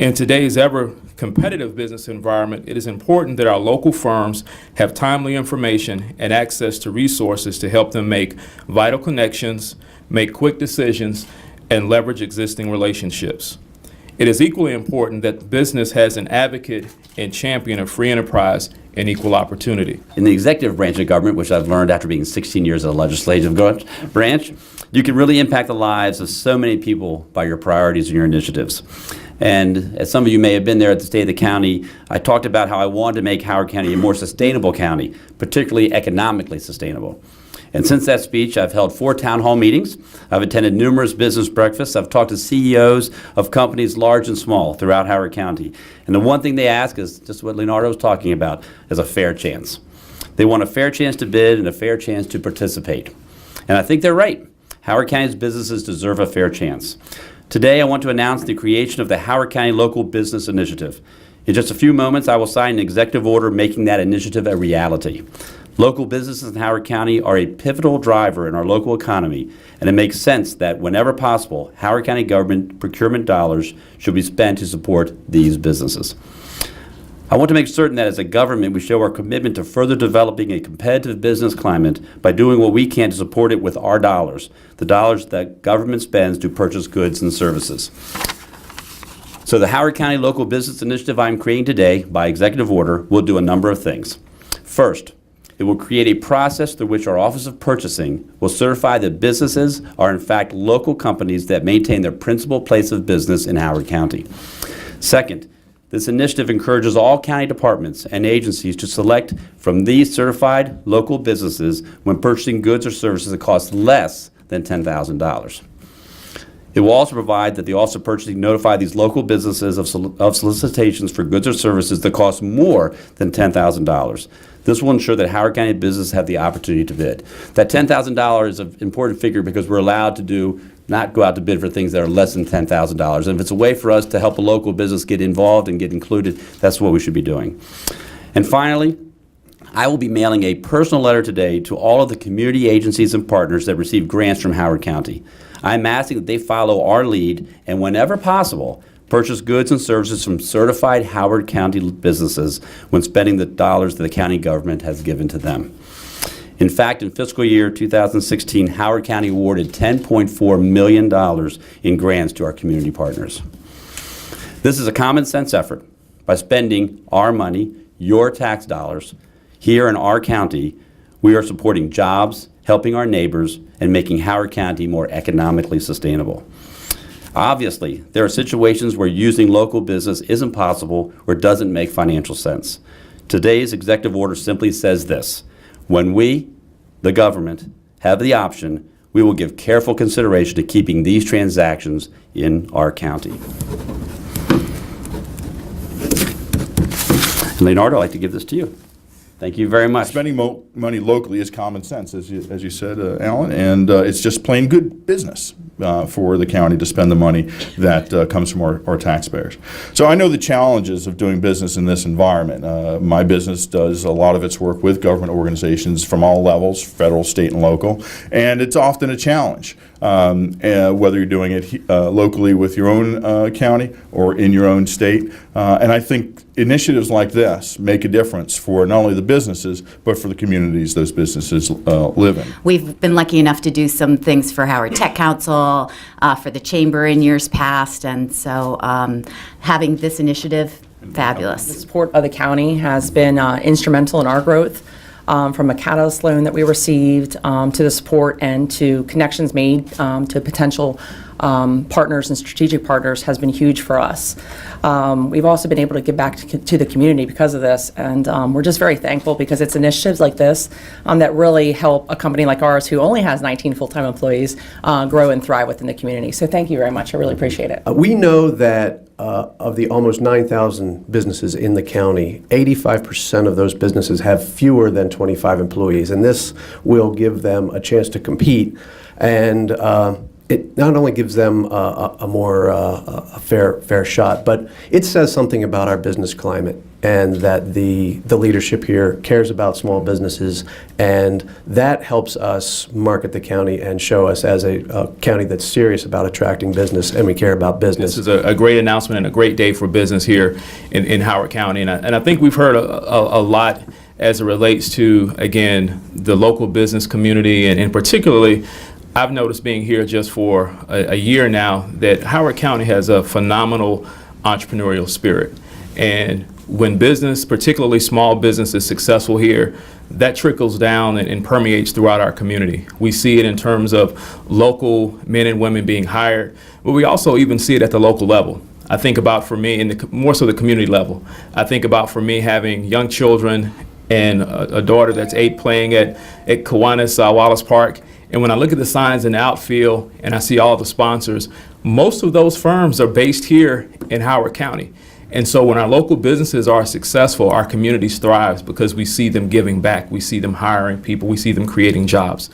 In today's ever-competitive business environment, it is important that our local firms have timely information and access to resources to help them make vital connections, make quick decisions, and leverage existing relationships. It is equally important that the business has an advocate and champion of free enterprise and equal opportunity. In the executive branch of government, which I've learned after being 16 years in the legislative branch, you can really impact the lives of so many people by your priorities and your initiatives. And as some of you may have been there at the State of the County, I talked about how I wanted to make Howard County a more sustainable county, particularly economically sustainable. And since that speech, I've held 4 town hall meetings. I've attended numerous business breakfasts. I've talked to CEOs of companies large and small throughout Howard County. And the one thing they ask is just what Leonardo was talking about, is a fair chance. They want a fair chance to bid and a fair chance to participate. And I think they're right. Howard County's businesses deserve a fair chance. Today, I want to announce the creation of the Howard County Local Business Initiative. In just a few moments, I will sign an executive order making that initiative a reality. Local businesses in Howard County are a pivotal driver in our local economy, and it makes sense that whenever possible, Howard County government procurement dollars should be spent to support these businesses. I want to make certain that as a government, we show our commitment to further developing a competitive business climate by doing what we can to support it with our dollars, the dollars that government spends to purchase goods and services. So the Howard County Local Business Initiative I'm creating today by executive order will do a number of things. First, it will create a process through which our Office of Purchasing will certify that businesses are in fact local companies that maintain their principal place of business in Howard County. Second, this initiative encourages all county departments and agencies to select from these certified local businesses when purchasing goods or services that cost less than $10,000. It will also provide that the Office of Purchasing notify these local businesses of solicitations for goods or services that cost more than $10,000. This will ensure that Howard County businesses have the opportunity to bid. That $10,000 is an important figure because we're allowed to not go out to bid for things that are less than $10,000. And if it's a way for us to help a local business get involved and get included, that's what we should be doing. And finally, I will be mailing a personal letter today to all of the community agencies and partners that receive grants from Howard County. I'm asking that they follow our lead and whenever possible, purchase goods and services from certified Howard County businesses when spending the dollars that the county government has given to them. In fact, in fiscal year 2016, Howard County awarded $10.4 million in grants to our community partners. This is a common sense effort. By spending our money, your tax dollars, here in our county, we are supporting jobs, helping our neighbors, and making Howard County more economically sustainable. Obviously, there are situations where using local business isn't possible or doesn't make financial sense. Today's executive order simply says this: when we, the government, have the option, we will give careful consideration to keeping these transactions in our county. Leonardo, I'd like to give this to you. Thank you very much. Spending money locally is common sense, as you said, Alan, and it's just plain good business for the county to spend the money that comes from our taxpayers. So I know the challenges of doing business in this environment. My business does a lot of its work with government organizations from all levels, federal, state, and local, and it's often a challenge, whether you're doing it locally with your own county or in your own state. And I think initiatives like this make a difference for not only the businesses, but for the communities those businesses live in. We've been lucky enough to do some things for Howard Tech Council, for the Chamber in years past, and so having this initiative, fabulous. The support of the county has been instrumental in our growth. From a catalyst loan that we received to the support and to connections made to potential partners and strategic partners has been huge for us. We've also been able to give back to the community because of this, and we're just very thankful because it's initiatives like this that really help a company like ours, who only has 19 full-time employees, grow and thrive within the community. So thank you very much. I really appreciate it. We know that of the almost 9,000 businesses in the county, 85% of those businesses have fewer than 25 employees, and this will give them a chance to compete. And it not only gives them a more a fair shot, but it says something about our business climate, and that the leadership here cares about small businesses, and that helps us market the county and show us as a county that's serious about attracting business, and we care about business. This is a great announcement and a great day for business here in Howard County. And I think we've heard a lot as it relates to, again, the local business community, and particularly, I've noticed being here just for a year now that Howard County has a phenomenal entrepreneurial spirit. And when business, particularly small business, is successful here, that trickles down and permeates throughout our community. We see it in terms of local men and women being hired, but we also even see it at the local level. I think about, for me, more so the community level, I think about, for me, having young children and a daughter that's 8 playing at Kiwanis Wallace Park. And when I look at the signs in the outfield and I see all the sponsors, most of those firms are based here in Howard County. And so when our local businesses are successful, our community thrives because we see them giving back, we see them hiring people, we see them creating jobs.